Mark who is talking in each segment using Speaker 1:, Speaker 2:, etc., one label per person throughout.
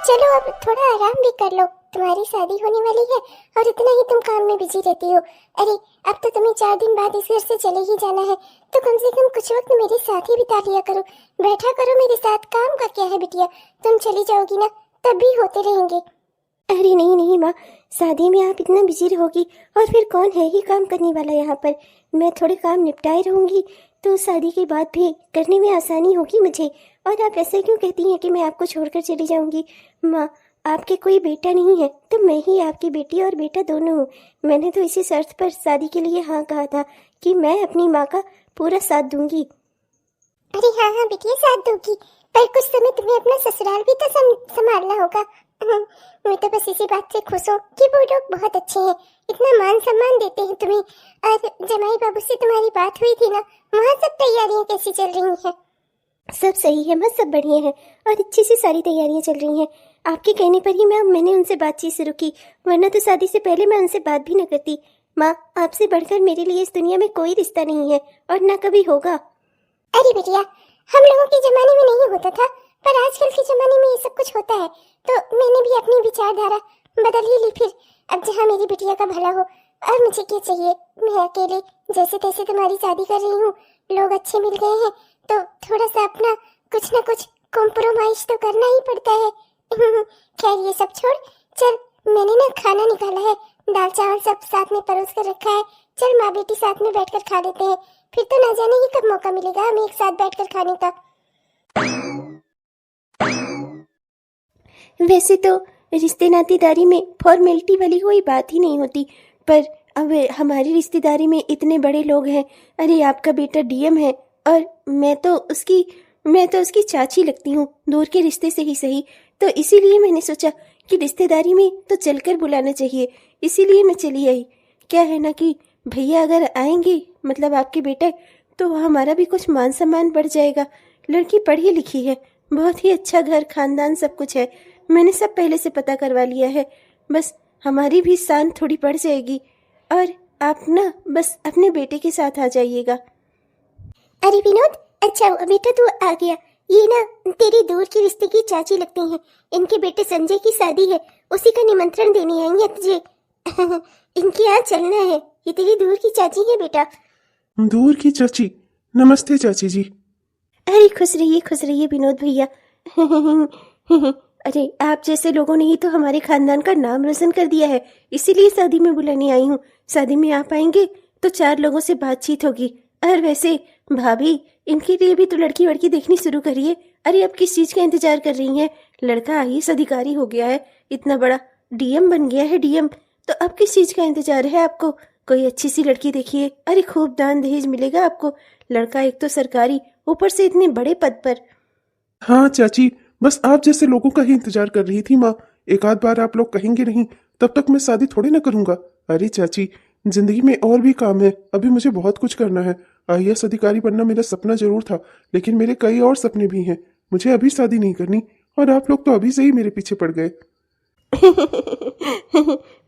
Speaker 1: चलो अब थोड़ा आराम भी कर लो, तुम्हारी शादी होने वाली है और इतना ही तुम काम में बिजी रहती हो। अरे अब तो तुम्हें 4 दिन बाद इस घर से चले ही जाना है, तो कम से कम कुछ वक्त मेरे साथ ही बिता लिया करो। बैठा करो मेरे साथ, काम का क्या है बिटिया, तुम चली जाओगी ना तब भी होते रहेंगे।
Speaker 2: अरे नहीं नहीं माँ, शादी में आप इतना बिजी रहोगी और फिर कौन है ही काम करने वाला यहाँ पर। मैं थोड़े काम निपटाए रहूँगी तो शादी के बाद भी करने में आसानी होगी मुझे। और आप ऐसे क्यों कहती हैं कि मैं आपको छोड़कर चली जाऊँगी? माँ, आपके कोई बेटा नहीं है तो मैं ही आपकी बेटी और बेटा दोनों हूँ। मैंने तो इसी शर्त पर शादी के लिए हाँ कहा था कि मैं अपनी माँ का पूरा साथ दूंगी।
Speaker 1: अरे हाँ हाँ बिटिया, साथ दूंगी, पर कुछ समय तुम्हें अपना ससुराल भी तो संभालना होगा। मैं तो बस इसी बात से खुश हूँ कि वो लोग बहुत अच्छे हैं, इतना मान सम्मान देते हैं तुम्हें। और जमाई बाबू से तुम्हारी बात हुई थी ना, वहाँ सब तैयारियां कैसी चल रही हैं?
Speaker 2: सब सही है माँ, सब बढ़िया है और अच्छी सी सारी तैयारियां चल रही हैं। आपके कहने पर ही मैंने उनसे बातचीत शुरू की, वरना तो शादी से पहले मैं उनसे बात भी न करती। माँ, आपसे बढ़कर मेरे लिए इस दुनिया में कोई रिश्ता नहीं है और न कभी होगा।
Speaker 1: अरे बिटिया, हम लोगों के जमाने में नहीं होता था, पर आजकल के जमाने में ये सब कुछ होता है, तो मैंने भी अपनी विचारधारा बदल ही ली। फिर अब जहाँ मेरी बिटिया का भला हो, और मुझे क्या चाहिए, मैं अकेले जैसे तैसे तुम्हारी शादी कर रही हूँ, लोग अच्छे मिल गए हैं तो थोड़ा सा अपना कुछ ना कुछ कॉम्प्रोमाइज तो करना ही पड़ता है। खैर ये सब छोड़, चल मैंने ना खाना निकाला है, दाल चावल सब साथ में परोस कर रखा है, चल माँ बेटी साथ में बैठकर खा लेते हैं। फिर तो ना जाने ही कब मौका मिलेगा हमें एक साथ बैठकर खाने का।
Speaker 2: वैसे तो रिश्ते नातेदारी में फॉर्मेलिटी वाली कोई बात ही नहीं होती, पर अब हमारी रिश्तेदारी में इतने बड़े लोग हैं। अरे आपका बेटा डीएम है और मैं तो उसकी चाची लगती हूँ, दूर के रिश्ते से ही सही। तो इसीलिए मैंने सोचा कि रिश्तेदारी में तो चलकर बुलाना चाहिए, इसीलिए मैं चली आई। क्या है ना कि भैया अगर आएंगे, मतलब आपके बेटे, तो हमारा भी कुछ मान सम्मान बढ़ जाएगा। लड़की पढ़ी लिखी है, बहुत ही अच्छा घर खानदान सब कुछ है, मैंने सब पहले से पता करवा लिया है। बस हमारी भी शान थोड़ी बढ़ जाएगी। और आप ना बस अपने बेटे के साथ आ जाइएगा।
Speaker 1: अरे विनोद, अच्छा बेटा तू आ गया। ये ना तेरी दूर की रिश्ते की चाची लगती हैं, इनके बेटे संजय की शादी है, उसी का निमंत्रण देने आई है तुझे। इनके यहाँ चलना है, ये तेरी दूर की चाची है बेटा।
Speaker 3: दूर की चाची? नमस्ते चाची जी।
Speaker 2: अरे खुश रहिए विनोद भैया। अरे आप जैसे लोगों ने ही तो हमारे खानदान का नाम रोशन कर दिया है, इसीलिए शादी में बुलाने आई हूँ। शादी में आप आएंगे तो 4 लोगों से बातचीत होगी। और वैसे भाभी, इनके लिए भी तो लड़की वड़की देखनी शुरू करिए। अरे अब किस चीज का इंतजार कर रही हैं? लड़का आईएएस अधिकारी हो गया है, इतना बड़ा डीएम बन गया है, डीएम। तो अब किस चीज का इंतजार है आपको? कोई अच्छी सी लड़की देखिए। अरे खूब दान दहेज मिलेगा आपको। लड़का एक तो सरकारी, ऊपर से इतने बड़े पद पर।
Speaker 3: हाँ चाची, बस आप जैसे लोगों का ही इंतजार कर रही थी माँ। एक आध बार आप लोग कहेंगे नहीं तब तक मैं शादी थोड़ी ना करूंगा। अरे चाची, जिंदगी में और भी काम है, अभी मुझे बहुत कुछ करना है। आईएएस अधिकारी बनना मेरा सपना जरूर था, लेकिन मेरे कई और सपने भी हैं। मुझे अभी शादी नहीं करनी, और आप लोग तो अभी से ही मेरे पीछे पड़ गए।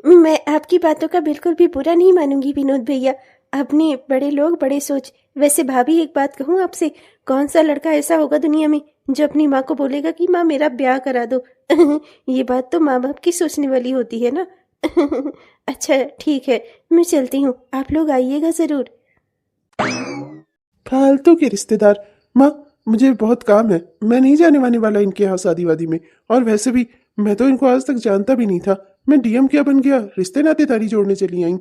Speaker 2: मैं आपकी बातों का बिल्कुल भी बुरा नहीं मानूंगी विनोद भैया, अपने बड़े लोग बड़े सोच। वैसे भाभी एक बात कहूँ आपसे, कौन सा लड़का ऐसा होगा दुनिया में जो अपनी माँ को बोलेगा कि माँ मेरा ब्याह करा दो? ये बात तो माँ बाप की सोचने वाली होती है ना। अच्छा ठीक है, मैं चलती हूँ, आप लोग आइएगा जरूर।
Speaker 3: फालतू के रिश्तेदार। माँ, मुझे बहुत काम है, मैं नहीं जाने वाने वाला इनके यहाँ शादी वादी में। और वैसे भी मैं तो इनको आज तक जानता भी नहीं था। मैं डीएम क्या बन गया, रिश्ते नातेदारी जोड़ने चली आई।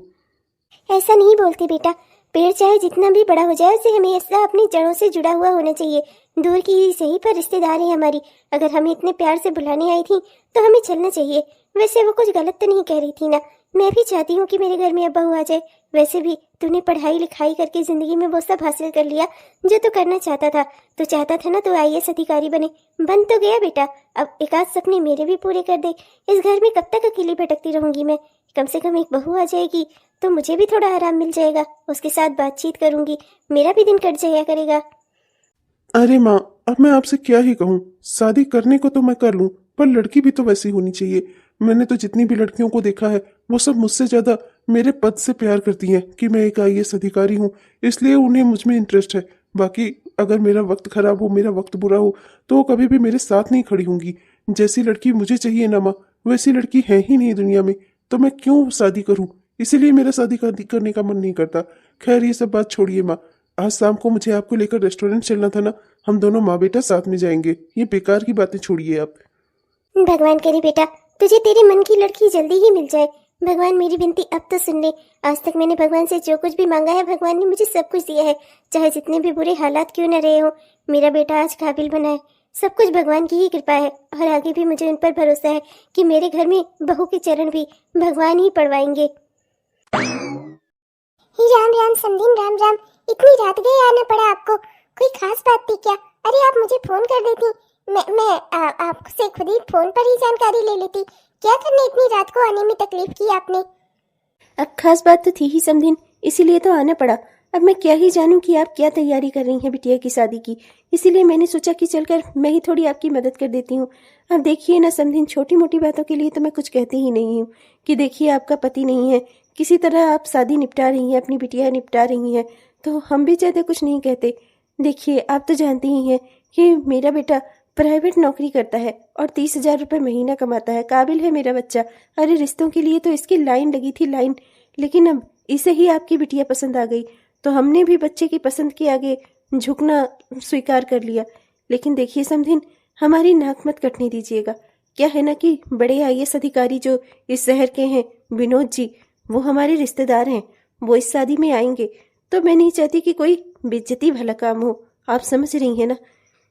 Speaker 1: ऐसा नहीं बोलते बेटा, पेड़ चाहे जितना भी बड़ा हो जाए उसे हमेशा अपनी जड़ों से जुड़ा हुआ होना चाहिए। दूर की ही सही पर रिश्तेदार है हमारी, अगर हमें इतने प्यार से बुलाने आई थी तो हमें चलना चाहिए। वैसे वो कुछ गलत तो नहीं कह रही थी ना, मैं भी चाहती हूँ कि मेरे घर में अब बहू आ जाए। वैसे भी तूने पढ़ाई लिखाई करके जिंदगी में वो सब हासिल कर लिया जो तू करना चाहता था। तो चाहता था ना तू आईएएस अधिकारी बने, बन तो गया बेटा। अब एक आध सपने मेरे भी पूरे कर दे। इस घर में कब तक अकेली भटकती रहूंगी मैं? कम से कम एक बहू आ जाएगी तो मुझे भी थोड़ा आराम मिल जाएगा, उसके साथ बातचीत करूंगी, मेरा भी दिन कट जाया करेगा।
Speaker 3: अरे माँ, अब मैं आपसे क्या ही कहूँ। शादी करने को तो मैं कर लूँ, पर लड़की भी तो वैसी होनी चाहिए। मैंने तो जितनी भी लड़कियों को देखा है वो सब मुझसे ज्यादा मेरे पद से प्यार करती हैं कि मैं एक आईएएस अधिकारी हूँ, इसलिए उन्हें मुझ में इंटरेस्ट है। बाकी अगर मेरा वक्त खराब हो, मेरा वक्त बुरा हो, तो वो कभी भी मेरे साथ नहीं खड़ी होंगी। जैसी लड़की मुझे चाहिए ना माँ, वैसी लड़की है ही नहीं दुनिया में, तो मैं क्यों शादी करूं? इसीलिए मेरा शादी करने का मन नहीं करता। खैर ये सब बात छोड़िए माँ, आज शाम को मुझे आपको लेकर रेस्टोरेंट चलना था ना, हम दोनों माँ बेटा साथ में जाएंगे। ये बेकार की बातें छोड़िए आप।
Speaker 1: भगवान करे बेटा तुझे तेरे मन की लड़की जल्दी ही मिल जाए। भगवान मेरी विनती अब तो सुन ले। आज तक मैंने भगवान से जो कुछ भी मांगा है भगवान ने मुझे सब कुछ दिया है, चाहे जितने भी बुरे हालात क्यों न रहे हो। मेरा बेटा आज काबिल बना है, सब कुछ भगवान की ही कृपा है। और आगे भी मुझे उन पर भरोसा है कि मेरे घर में बहू के चरण भी भगवान ही पड़वाएंगे। राम राम समधीन, राम राम। इतनी रात गए आना पड़ा आपको, कोई खास बात थी क्या? अरे आप मुझे फोन कर देती, मैं आपसे खुद ही फोन पर ही जानकारी ले लेती। क्या करने इतनी रात को आने में तकलीफ की आपने?
Speaker 2: अब खास बात तो थी ही समधिन, इसीलिए तो आना पड़ा। अब मैं क्या ही जानूं कि आप क्या तैयारी कर रही हैं बिटिया की शादी की, इसीलिए मैंने सोचा कि चलकर मैं ही थोड़ी आपकी मदद कर देती हूँ। अब देखिए ना समधिन, छोटी मोटी बातों के लिए तो मैं कुछ कहती ही नहीं हूँ कि देखिए आपका पति नहीं है, किसी तरह आप शादी निपटा रही हैं, अपनी बिटिया निपटा रही हैं, तो हम भी ज़्यादा कुछ नहीं कहते। देखिए आप तो जानती ही हैं कि मेरा बेटा प्राइवेट नौकरी करता है और 30,000 रुपये महीना कमाता है, काबिल है मेरा बच्चा। अरे रिश्तों के लिए तो इसकी लाइन लगी थी, लाइन। लेकिन अब इसे ही आपकी बिटिया पसंद आ गई, तो हमने भी बच्चे की पसंद के आगे झुकना स्वीकार कर लिया। लेकिन देखिए समधिन, हमारी नाक मत कटने दीजिएगा। क्या है ना कि बड़े IAS अधिकारी जो इस शहर के हैं, विनोद जी, वो हमारे रिश्तेदार हैं, वो इस शादी में आएंगे, तो मैं नहीं चाहती कि कोई बेइज्जती भला काम हो। आप समझ रही हैं ना?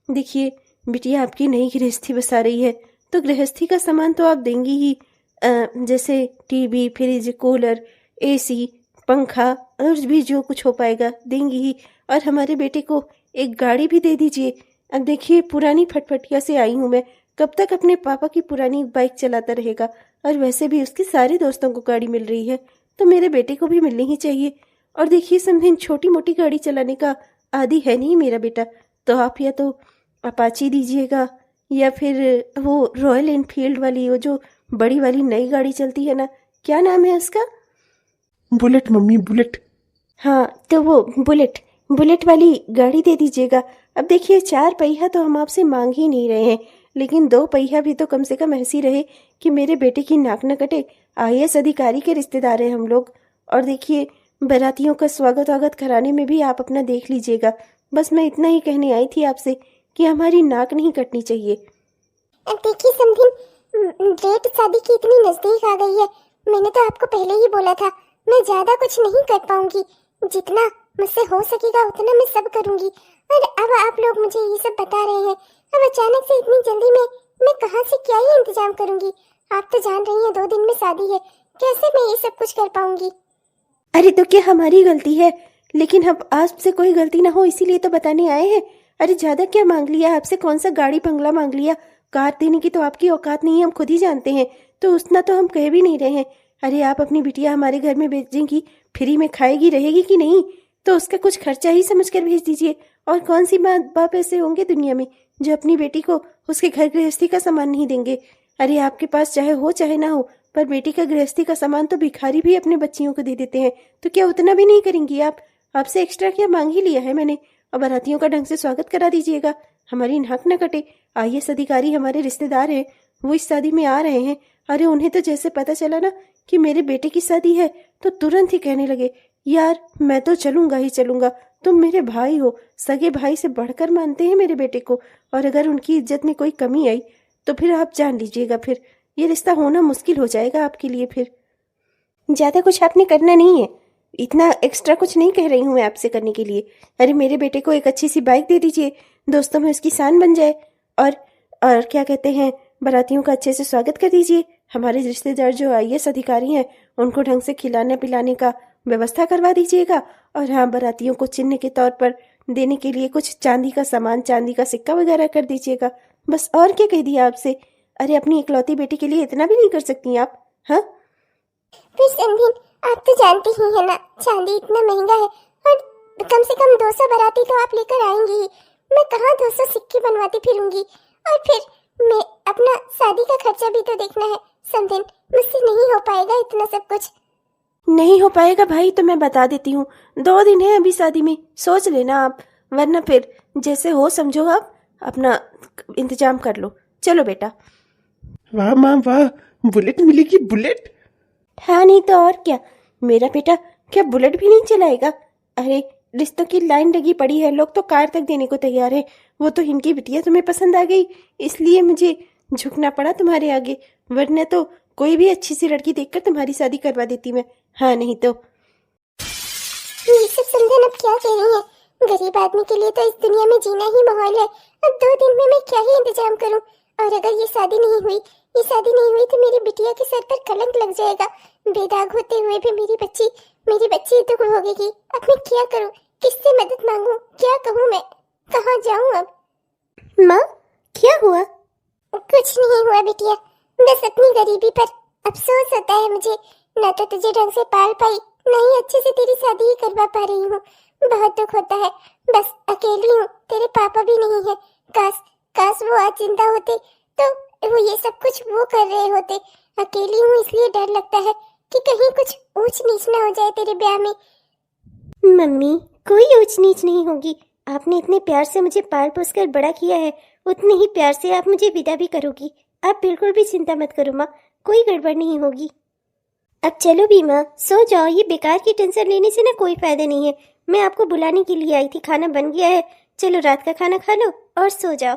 Speaker 2: देखिए बिटिया आपकी नई गृहस्थी बसा रही है, तो गृहस्थी का सामान तो आप देंगी ही, जैसे टीवी, फ्रिज, कूलर, AC, पंखा और भी जो कुछ हो पाएगा देंगी ही। और हमारे बेटे को एक गाड़ी भी दे दीजिए। अब देखिए पुरानी फटफटिया से आई हूँ मैं, कब तक अपने पापा की पुरानी बाइक चलाता रहेगा? और वैसे भी उसके सारे दोस्तों को गाड़ी मिल रही है, तो मेरे बेटे को भी मिलनी ही चाहिए। और देखिए समझिन, छोटी मोटी गाड़ी चलाने का आदी है नहीं मेरा बेटा, तो आप या तो अपाची दीजिएगा या फिर वो रॉयल एनफील्ड वाली, वो जो बड़ी वाली नई गाड़ी चलती है ना, क्या नाम है उसका?
Speaker 3: Bullet mummy, bullet.
Speaker 2: हाँ, तो वो बुलेट वाली गाड़ी दे दीजिएगा। अब देखिए 4 पहिया तो हम आपसे मांग ही नहीं रहे हैं, लेकिन 2 पहिया भी तो कम से कम ऐसी रहे कि मेरे बेटे की नाक न कटे। IAS अधिकारी के रिश्तेदार हैं हम लोग। और देखिए बारातियों का स्वागत कराने में भी आप अपना देख लीजिएगा। बस मैं इतना ही कहने आई थी आपसे कि हमारी नाक नहीं कटनी चाहिए।
Speaker 1: देखिए समधिन, डेट शादी की इतनी नजदीक आ गई है, मैंने तो आपको पहले ही बोला था मैं ज्यादा कुछ नहीं कर पाऊंगी, जितना मुझसे हो सकेगा उतना मैं सब करूंगी। और अब आप लोग मुझे ये सब बता रहे हैं, अब अचानक से इतनी जल्दी में मैं कहाँ से क्या ही इंतजाम करूंगी? आप तो जान रही हैं 2 दिन में शादी है, कैसे मैं ये सब कुछ कर पाऊंगी?
Speaker 2: अरे तो क्या हमारी गलती है? लेकिन अब आपसे कोई गलती ना हो इसीलिए तो बताने आए हैं। अरे ज्यादा क्या मांग लिया आपसे? कौन सा गाड़ी बंगला मांग लिया? कार देने की तो आपकी औकात नहीं है, हम खुद ही जानते हैं, तो उतना तो हम कह भी नहीं रहे हैं। अरे आप अपनी बिटिया हमारे घर में भेजेंगी, फ्री में खाएगी रहेगी कि नहीं? तो उसका कुछ खर्चा ही समझ कर भेज दीजिए। और कौन सी माँ बाप ऐसे होंगे दुनिया में जो अपनी बेटी को उसके घर गृहस्थी का सामान नहीं देंगे? अरे आपके पास चाहे हो चाहे ना हो, पर बेटी का गृहस्थी का सामान तो भिखारी भी अपने बच्चियों को दे देते हैं, तो क्या उतना भी नहीं करेंगी आप? आपसे एक्स्ट्रा क्या मांग ही लिया है मैंने। और बारातियों का ढंग से स्वागत करा दीजिएगा, हमारी नाक न कटे। IAS अधिकारी हमारे रिश्तेदार हैं, वो इस शादी में आ रहे हैं। अरे उन्हें तो जैसे पता चला ना कि मेरे बेटे की शादी है, तो तुरंत ही कहने लगे, यार मैं तो चलूंगा ही चलूंगा, तुम मेरे भाई हो, सगे भाई से बढ़कर मानते हैं मेरे बेटे को। और अगर उनकी इज्जत में कोई कमी आई तो फिर आप जान लीजिएगा, फिर ये रिश्ता होना मुश्किल हो जाएगा आपके लिए। फिर ज्यादा कुछ आपने करना नहीं है, इतना एक्स्ट्रा कुछ नहीं कह रही हूँ मैं आपसे करने के लिए। अरे मेरे बेटे को एक अच्छी सी बाइक दे दीजिए, दोस्तों में उसकी शान बन जाए। और क्या कहते हैं, बारातियों का अच्छे से स्वागत कर दीजिए। हमारे रिश्तेदार जो IAS अधिकारी हैं उनको ढंग से खिलाने पिलाने का व्यवस्था करवा दीजिएगा। और हाँ, बारातियों को चिन्ह के तौर पर देने के लिए कुछ चांदी का सामान, चांदी का सिक्का वगैरह कर दीजिएगा। बस और क्या कह दिया आपसे? अरे अपनी इकलौती बेटी के लिए इतना भी नहीं कर सकती आप? हाँ
Speaker 1: फिर समधिन, आप तो जानती ही है ना चांदी इतना महंगा है, और कम से कम 200 बाराती तो आप लेकर आएंगी ही। मैं कहाँ 200 सिक्के बनवाती फिरूंगी? और फिर मैं अपना शादी का खर्चा भी तो देखना है समधिन, मुझसे नहीं हो पाएगा इतना सब कुछ।
Speaker 2: नहीं हो पाएगा भाई, तो मैं बता देती हूँ, 2 दिन है अभी शादी में, सोच लेना आप। वरना फिर जैसे हो समझो, आप अपना इंतजाम कर लो। चलो बेटा।
Speaker 3: वाह माँ वाह, बुलेट मिलेगी, बुलेट।
Speaker 2: हाँ नहीं तो और क्या, मेरा बेटा क्या बुलेट भी नहीं चलाएगा? अरे रिश्तों की लाइन लगी पड़ी है, लोग तो कार तक देने को तैयार है। वो तो इनकी बिटिया तुम्हें पसंद आ गई, इसलिए मुझे झुकना पड़ा तुम्हारे आगे, वरना तो कोई भी अच्छी सी लड़की देखकर तुम्हारी शादी करवा देती मैं। हाँ नहीं तो।
Speaker 1: ये सब समझन अब क्या कह रही है? गरीब आदमी के लिए तो इस दुनिया में जीना ही माहौल है। अब 2 दिन में मैं क्या ही इंतजाम करूं? और अगर ये शादी नहीं हुई तो मेरी बिटिया के सर पर कलंक लग जाएगा। बेदाग होते हुए भी मेरी बच्ची दुख भोगेगी। अब मैं क्या करूं? किससे मदद मांगूं? क्या कहूं मैं? कहाँ जाऊं अब?
Speaker 2: माँ क्या हुआ?
Speaker 1: कुछ नहीं हुआ बिटिया, बस अपनी गरीबी पर अफसोस होता है मुझे। न तो तुझे ढंग से पाल पाई, न ही अच्छे से तेरी शादी ही करवा पा रही हूँ। बहुत दुख होता है। बस अकेली हूँ, तेरे पापा भी नहीं है। काश वो आज जिंदा होते तो वो ये सब कुछ वो कर रहे होते। अकेली हूँ इसलिए डर लगता है कि कहीं कुछ ऊंच नीच ना हो जाए तेरे ब्याह में।
Speaker 2: मम्मी कोई ऊंच नीच नहीं होगी। आपने इतने प्यार से मुझे पाल पोस कर बड़ा किया है, उतने ही प्यार से आप मुझे विदा भी करोगी। आप बिल्कुल भी चिंता मत करो माँ, कोई गड़बड़ नहीं होगी। अब चलो भी माँ, सो जाओ। ये बेकार की टेंशन लेने से ना कोई फायदा नहीं है। मैं आपको बुलाने के लिए आई थी, खाना बन गया है। चलो रात का खाना खा लो और सो जाओ।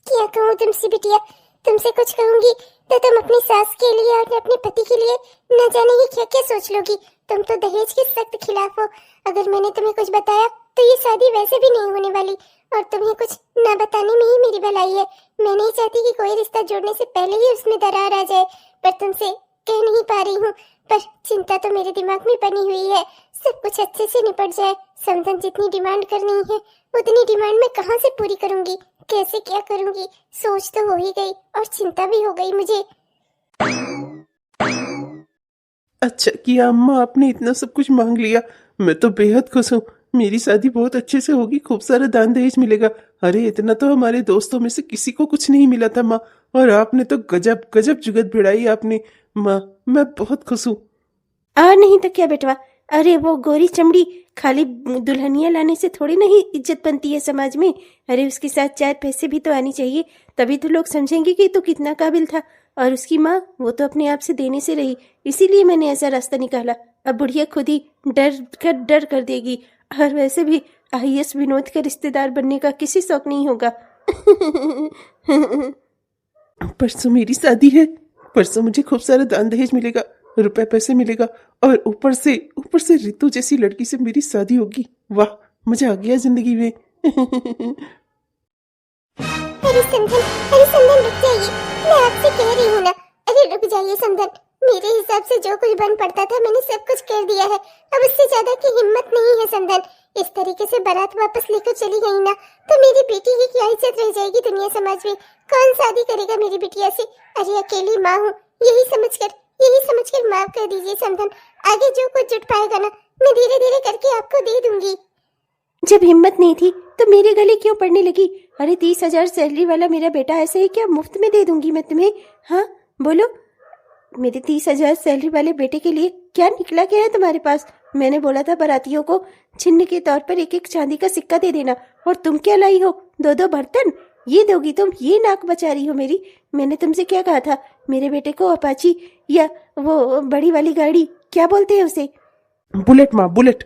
Speaker 1: क्या कहूँ तुमसे बिटिया? तुमसे कुछ कहूंगी तो तुम अपनी सास के लिए और अपने पति के लिए न जाने ये क्या क्या सोच लोगी। तुम तो दहेज के सख्त खिलाफ हो। अगर मैंने तुम्हें कुछ बताया तो ये शादी वैसे भी नहीं होने वाली, और तुम्हें कुछ न बताने में ही मेरी भलाई है। मैं नहीं चाहती कि कोई रिश्ता जोड़ने से पहले ही उसमें दरार आ जाए, पर तुमसे कह नहीं पा रही हूँ। पर चिंता तो मेरे दिमाग में बनी हुई है, सब कुछ अच्छे से निपट जाए। समझन जितनी डिमांड करनी है उतनी डिमांड मैं कहाँ से पूरी करूंगी? कैसे क्या करूंगी? सोच तो हो ही गई और चिंता भी हो गई मुझे।
Speaker 3: अच्छा किया अम्मा, आपने इतना सब कुछ मांग लिया। मैं तो बेहद खुश हूँ। मेरी शादी बहुत अच्छे से होगी, खूब सारा दान दहेज मिलेगा। अरे इतना तो हमारे दोस्तों में से किसी को कुछ नहीं मिला था माँ, और आपने तो गजब गजब जुगत भिड़ाई आपने माँ। मैं बहुत खुश हूँ।
Speaker 2: और नहीं तो क्या बेटवा। अरे वो गोरी चमड़ी खाली दुल्हनिया लाने से थोड़ी नहीं इज्जत बनती है समाज में। अरे उसके साथ 4 पैसे भी तो आनी चाहिए, तभी तो लोग समझेंगे कि तो कितना काबिल था। और उसकी माँ, वो तो अपने आप से देने से रही, इसीलिए मैंने ऐसा रास्ता निकाला। अब बुढ़िया खुद ही डर कर देगी। और वैसे भी आईएएस विनोद का रिश्तेदार बनने का किसी शौक नहीं होगा।
Speaker 3: परसों मेरी शादी है, परसों मुझे खूब सारा दान दहेज मिलेगा, रुपए पैसे मिलेगा, और ऊपर से रितु जैसी लड़की से मेरी शादी होगी। वाह, मजा आ गया जिंदगी में।
Speaker 1: अरे समधन रुक जाइए, मैं आपसे कह रही हूँ ना। अरे रुक जाइए समधन, मेरे हिसाब से जो कुछ बन पड़ता था मैंने सब कुछ कर दिया है। अब उससे ज्यादा की हिम्मत नहीं है समधन। इस तरीके से बारात वापस लेकर चली गई ना तो मेरी बेटी की क्या इज्जत रह जाएगी दुनिया समाज में? कौन शादी करेगा मेरी बिटिया से? अरे अकेली माँ हूँ, यही समझकर माफ कर दीजिए समधन। आगे जो कुछ जुट पाएगा ना मैं धीरे धीरे करके आपको दे दूंगी।
Speaker 2: जब हिम्मत नहीं थी तो मेरे गले क्यों पड़ने लगी? अरे 30,000 सैलरी वाला मेरा बेटा ऐसे ही क्या मुफ्त में दे दूंगी मैं तुम्हें? हाँ बोलो, मेरे 30,000 सैलरी वाले बेटे के लिए क्या निकला क्या है तुम्हारे पास? मैंने बोला था बारातियों को छिन्न के तौर पर 1-1 चांदी का सिक्का दे देना, और तुम क्या लाई हो? 2-2 बर्तन ये दोगी तुम? ये नाक बचा रही हो मेरी। मैंने तुमसे क्या कहा था? मेरे बेटे को अपाची या वो बड़ी वाली गाड़ी, क्या बोलते हैं उसे?
Speaker 3: बुलेट माँ, बुलेट।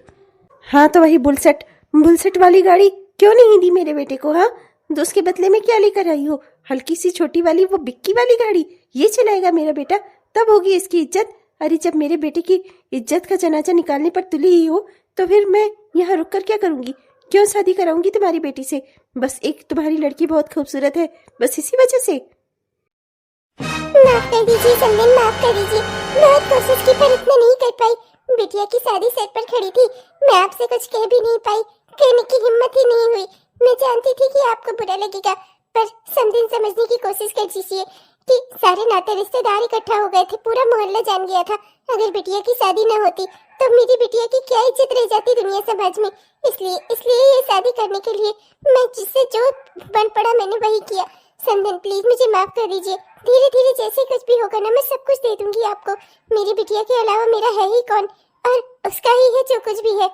Speaker 2: हाँ तो वही बुलसेट वाली गाड़ी क्यों नहीं दी मेरे बेटे को? हाँ तो उसके बदले में क्या लेकर आई हो? हल्की सी छोटी वाली वो बिक्की वाली गाड़ी, ये चलाएगा मेरा बेटा? तब होगी इसकी इज्जत। अरे जब मेरे बेटे की इज्जत का जनाजा निकालने पर तुली ही हो तो फिर मैं यहाँ रुक कर क्या करूंगी? क्यों शादी कराऊंगी तुम्हारी बेटी से? बस एक तुम्हारी लड़की बहुत खूबसूरत है, बस इसी वजह से।
Speaker 1: माफ कर दीजिए समधन, माफ कर दीजिए। बहुत कोशिश की पर इतना नहीं कर पाई। बिटिया की शादी सेट पर खड़ी थी, मैं आपसे कुछ कह भी नहीं पाई, कहने की हिम्मत ही नहीं हुई। मैं जानती थी कि आपको बुरा लगेगा, पर समधन समझने की कोशिश कर दीजिए कि सारे नाते रिश्तेदार इकट्ठा हो गए थे, पूरा मोहल्ला जान गया था। अगर बिटिया की शादी न होती तो मेरी बिटिया की क्या इज्जत रह जाती दुनिया समाज में। इसलिए ये शादी करने के लिए मैं जिससे जो बन पड़ा मैंने वही किया। समधन प्लीज मुझे माफ कर दीजिए। धीरे धीरे जैसे कुछ भी होगा ना मैं सब कुछ दे दूंगी आपको। मेरी बिटिया के अलावा मेरा है ही कौन, और उसका ही है जो कुछ भी है।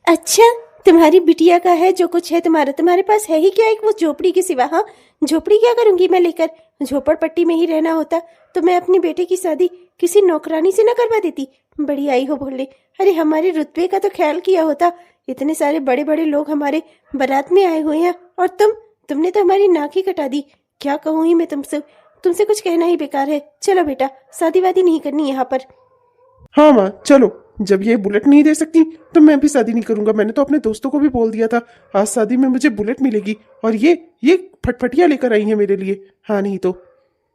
Speaker 2: अच्छा तुम्हारी बिटिया का है जो कुछ है तुम्हारा, तुम्हारे पास है ही क्या एक वो झोपड़ी के सिवा। हाँ, झोपड़ी क्या करूंगी मैं लेकर, झोपड़पट्टी में ही रहना होता तो मैं अपने बेटे की शादी किसी नौकरानी से ना करवा देती। बड़ी आई हो बोलने। अरे हमारे रुतबे का तो ख्याल किया होता। इतने सारे बड़े बड़े लोग हमारे बारात में आए हुए हैं और तुमने तो हमारी नाक ही कटा दी। क्या कहूँ ही मैं तुमसे कुछ कहना ही बेकार है। चलो बेटा, शादी वादी नहीं करनी यहाँ पर।
Speaker 3: हाँ माँ चलो, जब ये बुलेट नहीं दे सकती तो मैं भी शादी नहीं करूंगा। मैंने तो अपने दोस्तों को भी बोल दिया था आज शादी में मुझे बुलेट मिलेगी, और ये फटफटिया लेकर आई है मेरे लिए। हाँ नहीं तो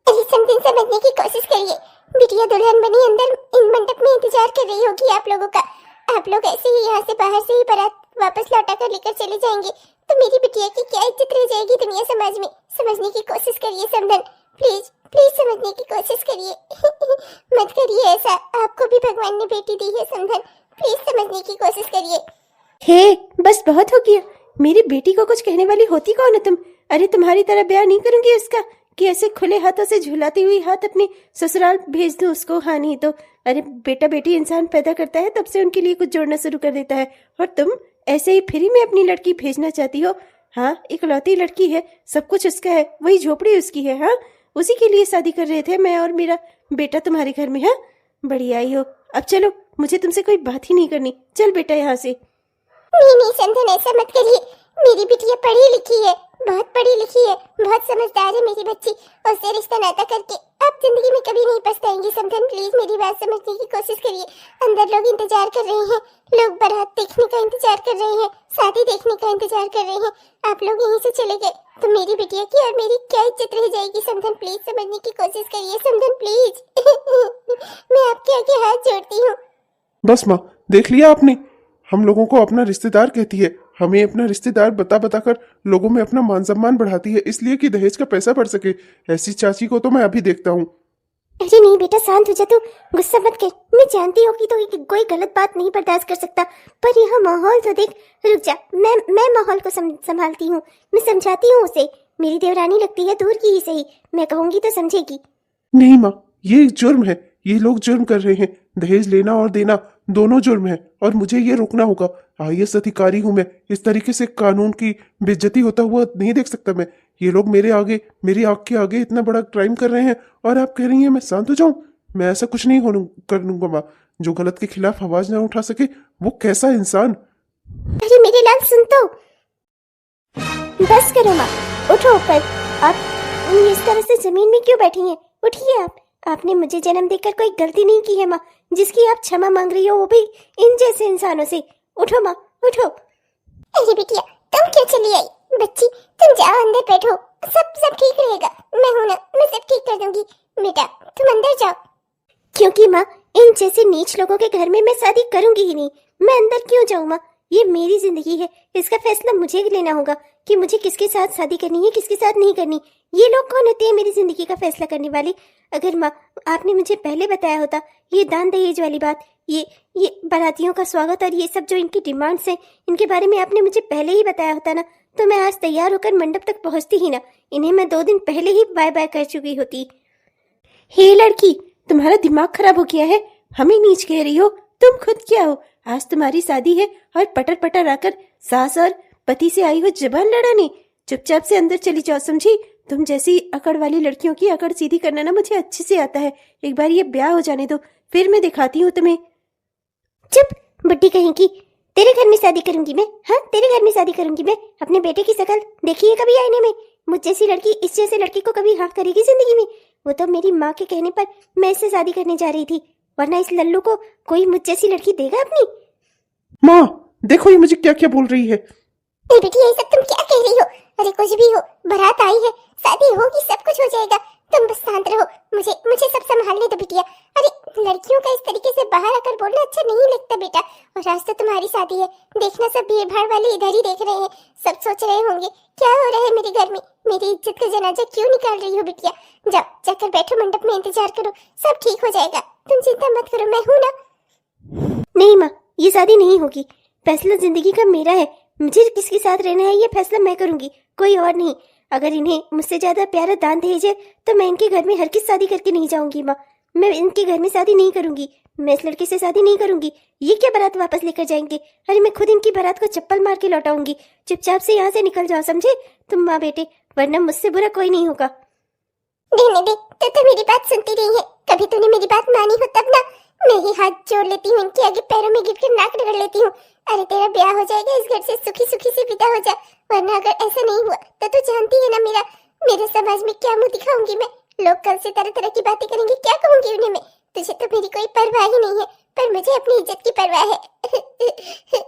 Speaker 1: समथिंग समझने की कोशिश करिए। बिटिया दुल्हन बनी अंदर इन मंडप में इंतजार कर रही होगी आप लोगों का। आप लोग ऐसे ही यहाँ से बाहर से ही बारात वापस लौटा कर लेकर चले जाएंगे तो मेरी बिटिया की क्या इज्जत रह जाएगी दुनिया समाज में। समझने की कोशिश करिए समधन, प्लीज प्लीज समझने की कोशिश करिए। मत करिए ऐसा, आपको भी भगवान ने बेटी दी है समधन, प्लीज समझने की कोशिश करिए।
Speaker 2: हे बस बहुत हो गया। मेरी बेटी को कुछ कहने वाली होती कौन है तुम? अरे तुम्हारी तरह ब्याह नहीं करूंगी उसका कि ऐसे खुले हाथों से झुलाती हुई हाथ अपने ससुराल भेज दूं उसको। हाँ नहीं तो अरे बेटा बेटी इंसान पैदा करता है तब से उनके लिए कुछ जोड़ना शुरू कर देता है, और तुम ऐसे ही फ्री में अपनी लड़की भेजना चाहती हो। हाँ, इकलौती लड़की है, सब कुछ उसका है, वही झोपड़ी उसकी है। हाँ, उसी के लिए शादी कर रहे थे मैं और मेरा बेटा तुम्हारे घर में। हाँ, बड़ी आई हो। अब चलो, मुझे तुमसे कोई बात ही नहीं करनी। चल बेटा यहाँ से।
Speaker 1: नहीं समधन, ऐसा मत करिए। मेरी बिटिया पढ़ी लिखी है, बहुत पढ़ी लिखी है, बहुत समझदार है मेरी बच्ची। उससे रिश्ता नाता करके आप जिंदगी में कभी नहीं पछताएंगी समधन, प्लीज मेरी बात समझने की कोशिश करिए। अंदर लोग इंतजार कर रहे हैं, लोग बारात देखने का इंतजार कर रहे हैं, शादी देखने का इंतजार कर रहे हैं। आप लोग यहीं से चले गए तो मेरी बिटिया की और मेरी क्या इज्जत रह जाएगी समधन, प्लीज समझने की कोशिश करिए समधन, प्लीज। मैं आपके आगे हाथ जोड़ती हूँ।
Speaker 3: बस माँ, देख लिया आपने, हम लोगों को अपना रिश्तेदार कहती है, हमें अपना रिश्तेदार बता कर लोगों में अपना मान सम्मान बढ़ाती है इसलिए कि दहेज का पैसा बढ़ सके। ऐसी चाची को तो मैं अभी देखता हूँ।
Speaker 1: अरे नहीं बेटा, शांत हो जा तू, गुस्सा मत कर। मैं जानती हूँ कि तो कोई गलत बात नहीं बर्दाश्त कर सकता, पर यह माहौल तो देख। रुक जा, मैं माहौल को संभालती हूँ, मैं समझाती हूँ उसे। मेरी देवरानी लगती है, दूर की ही सही, मैं कहूंगी तो समझेगी।
Speaker 3: नहीं माँ, ये जुर्म है, ये लोग जुर्म कर रहे हैं। दहेज लेना और देना दोनों जुर्म है और मुझे ये रोकना होगा। IAS अधिकारी हूं मैं, इस तरीके से कानून की बेइज्जती होता हुआ नहीं देख सकता मैं। ये लोग मेरे आगे, मेरी आंख के आगे इतना बड़ा क्राइम कर रहे हैं और आप कह रही हैं मैं शांत हो जाऊं? मैं ऐसा कुछ नहीं कर लूंगा माँ। जो गलत के खिलाफ आवाज ना उठा सके वो कैसा इंसान।
Speaker 1: अरे मेरे लाल सुन तो, बस करो माँ, उठो ऊपर। आप इस तरह से जमीन में क्यों बैठी हैं? उठिए आप। आपने मुझे जन्म देकर कोई गलती नहीं की है माँ, जिसकी आप क्षमा मांग रही हो, वो भी इन जैसे इंसानों से। उठो माँ, उठो। अरे बिटिया, तुम क्यों चली आई? बच्ची, तुम जाओ अंदर बैठो, सब ठीक रहेगा। मैं हूं ना, मैं सब ठीक कर दूंगी। बेटा तुम अंदर जाओ। क्योंकि माँ, इन जैसे नीच लोगों के घर में मैं शादी करूंगी ही नहीं। मैं अंदर क्यों जाऊँ माँ? ये मेरी जिंदगी है, इसका फैसला मुझे लेना होगा कि मुझे किसके साथ शादी करनी है, किसके साथ नहीं करनी। ये लोग कौन होते हैं मेरी जिंदगी का फैसला करने वाले? अगर माँ आपने मुझे पहले बताया होता, ये दान दहेज वाली बात, ये बारातियों का स्वागत और ये सब जो इनकी डिमांड्स हैं, इनके बारे में आपने मुझे पहले ही बताया होता ना, तो मैं आज तैयार होकर मंडप तक पहुंचती ही ना। इन्हें मैं 2 दिन पहले ही बाय बाय कर चुकी होती।
Speaker 2: हे लड़की, तुम्हारा दिमाग खराब हो गया है? हमें नीच कह रही हो? तुम खुद क्या हो? आज तुम्हारी शादी है और पटर पटर आकर सास और पति से आई हो जबान लड़ाने। चुपचाप से अंदर चली जाओ, समझी? तुम जैसी अकड़ वाली लड़कियों की अकड़ सीधी करना ना मुझे अच्छे से आता है। एक बार ये ब्याह हो जाने दो, फिर मैं दिखाती हूँ तुम्हें।
Speaker 1: चुप बुड्ढी कहीं की, तेरे घर में शादी करूंगी मैं। हाँ, तेरे घर में शादी करूंगी मैं। अपने बेटे की शक्ल देखी है कभी आईने में? मुझ जैसी लड़की इस जैसे लड़की को कभी हाँ करेगी जिंदगी में? वो तो मेरी माँ के कहने पर मैं इससे शादी करने जा रही थी, वरना इस लल्लू को कोई मुझ जैसी लड़की देगा अपनी?
Speaker 3: माँ देखो ये मुझे क्या क्या बोल रही है।
Speaker 1: बेटी ये सब तुम क्या कह रही हो? अरे कुछ भी हो, बारात आई है, शादी होगी, सब कुछ हो जाएगा। तुम बस शांत रहो, मुझे सब संभालने दो बिटिया। अरे लड़कियों का इस तरीके से बाहर आकर बोलना अच्छा नहीं लगता बेटा। और आज तो तुम्हारी शादी है, देखना सब भीड़ भाड़ वाले इधर ही देख रहे हैं, सब सोच रहे होंगे क्या हो रहा है मेरे घर में, मेरी इज्जत का जनाजा क्यों निकाल रही हो बिटिया। जाओ, जाकर बैठो, मंडप में इंतजार करो, सब ठीक हो जाएगा, तुम चिंता मत करो, मैं हूं ना।
Speaker 2: नहीं माँ, ये शादी नहीं होगी। फैसला जिंदगी का मेरा है, मुझे किसके साथ रहना है ये फैसला मैं करूंगी, कोई और नहीं। अगर इन्हें मुझसे ज्यादा प्यारा दान दहेज है तो मैं इनके घर में हर किस शादी करके नहीं जाऊंगी माँ।
Speaker 1: मैं इनके घर में शादी नहीं करूंगी, मैं इस लड़के से शादी नहीं करूंगी। ये क्या बारात वापस लेकर जाएंगे? अरे मैं खुद इनकी बारात को चप्पल मार के लौटाऊंगी। चुपचाप से यहाँ से निकल जाओ, समझे तुम माँ बेटे, वरना मुझसे बुरा कोई नहीं होगा।
Speaker 2: रहने दे, तो मेरी बात सुनती रही है, कभी तूने मेरी बात मानी हो तब ना। मैं ही हाथ जोड़ लेती हूँ इनके आगे, पैरों में गिर कर नाक रगड़ लेती हूँ। अरे तेरा ब्याह हो जाएगा, इस घर से सुखी सुखी से विदा हो जा, वरना अगर ऐसा नहीं हुआ तो तू जानती है ना मेरे समाज में क्या मुंह दिखाऊंगी मैं। लोग कल से तरह तरह की बातें करेंगे, क्या कहूंगी उन्हें मैं? तुझे तो मेरी कोई परवाह ही नहीं है, पर मुझे अपनी इज्जत की परवाह है।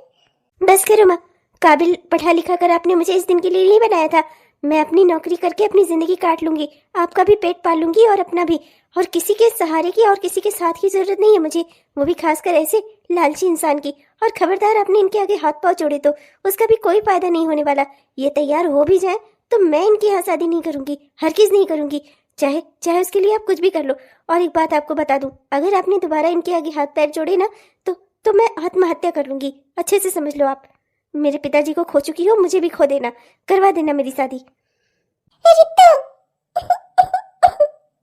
Speaker 1: बस करो माँ, काबिल पढ़ा लिखा कर आपने मुझे इस दिन के लिए नहीं बनाया था। मैं अपनी नौकरी करके अपनी जिंदगी काट लूंगी, आपका भी पेट पाल लूंगी और अपना भी, और किसी के सहारे की और किसी के साथ की जरूरत नहीं है मुझे, वो भी खासकर ऐसे लालची इंसान की। और खबरदार आपने इनके आगे हाथ पांव जोड़े तो उसका भी कोई फायदा नहीं होने वाला। ये तैयार हो भी जाए तो मैं इनके यहाँ शादी नहीं करूंगी, हरगिज नहीं करूंगी, चाहे चाहे उसके लिए आप कुछ भी कर लो। और एक बात आपको बता दूं, अगर आपने दोबारा इनके आगे हाथ पैर जोड़े ना तो मैं आत्महत्या कर लूंगी। अच्छे से समझ लो आप, मेरे पिताजी को खो चुकी हो, मुझे भी खो देना, करवा देना मेरी शादी।
Speaker 2: अरे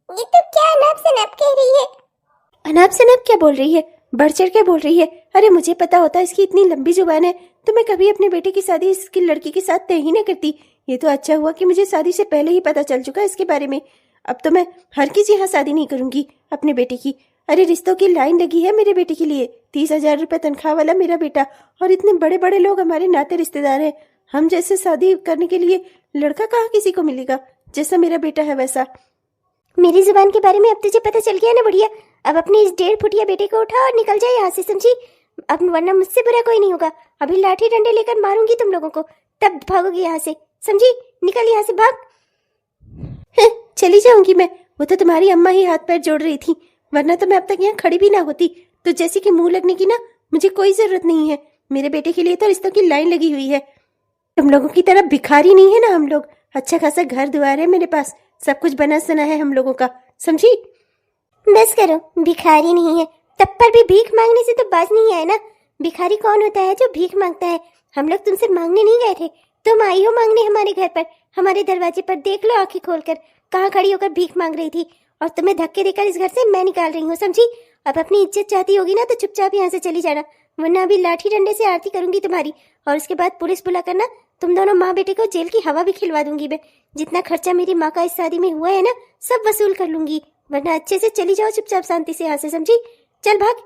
Speaker 2: ये तो क्या अनाप शनाप कह रही है?
Speaker 1: अनाप शनाप क्या बोल रही है, बढ़ चढ़ के बोल रही है। अरे मुझे पता होता इसकी इतनी लंबी जुबान है तो मैं कभी अपने बेटे की शादी इसकी लड़की के साथ तय ही न करती। ये तो अच्छा हुआ कि मुझे शादी से पहले ही पता चल चुका इसके बारे में। अब तो मैं हर किसी यहाँ शादी नहीं करूंगी अपने बेटे की। अरे रिश्तों की लाइन लगी है मेरे बेटे के लिए, 30,000 रुपये तनख्वाह वाला मेरा बेटा, और इतने बड़े बड़े लोग हमारे नाते रिश्तेदार हैं। हम जैसे शादी करने के लिए लड़का कहाँ किसी को मिलेगा, जैसा मेरा बेटा है वैसा। मेरी जुबान के बारे में अब तुझे पता चल गया ना बढ़िया। अब अपने इस 1.5 फुटिया बेटे को उठा और निकल जाए यहाँ से, समझी? अब वरना मुझसे बुरा कोई नहीं होगा। अभी लाठी डंडे लेकर मारूंगी तुम लोगों को, तब भागोगी यहाँ से, समझी? निकल यहाँ से, भाग।
Speaker 2: चली जाऊंगी मैं, वो तो तुम्हारी अम्मा ही हाथ पैर जोड़ रही थी, वरना तो मैं अब तक यहाँ खड़ी भी ना होती। तो जैसे कि मुंह लगने की ना मुझे कोई जरूरत नहीं है। मेरे बेटे के लिए तो रिश्तों की लाइन लगी हुई है। तुम लोगों की तरह भिखारी नहीं है ना हम लोग, अच्छा खासा घर द्वार है मेरे पास, सब कुछ बना सना है हम लोगों का, समझी?
Speaker 1: बस करो, भिखारी नहीं है, तब पर भी भीख मांगने से तो बाज नहीं आए ना। भिखारी कौन होता है जो भीख मांगता है? हम लोग तुमसे मांगने नहीं गए थे, तुम आई हो मांगने हमारे घर पर, हमारे दरवाजे पर। देख लो आंखें खोलकर कहाँ खड़ी होकर भीख मांग रही थी, और तुम्हें धक्के देकर इस घर से मैं निकाल रही हूँ, समझी? अब अपनी इज्जत चाहती होगी ना तो चुपचाप यहाँ से चली जाना, वरना अभी लाठी डंडे से आरती करूंगी तुम्हारी, और उसके बाद पुलिस बुला करना, तुम दोनों माँ बेटे को जेल की हवा भी खिलवा दूंगी मैं। जितना खर्चा मेरी माँ का इस शादी में हुआ है ना, सब वसूल कर लूंगी, वरना अच्छे से चली जाओ चुपचाप शांति से यहाँ से, समझी? चल भाग।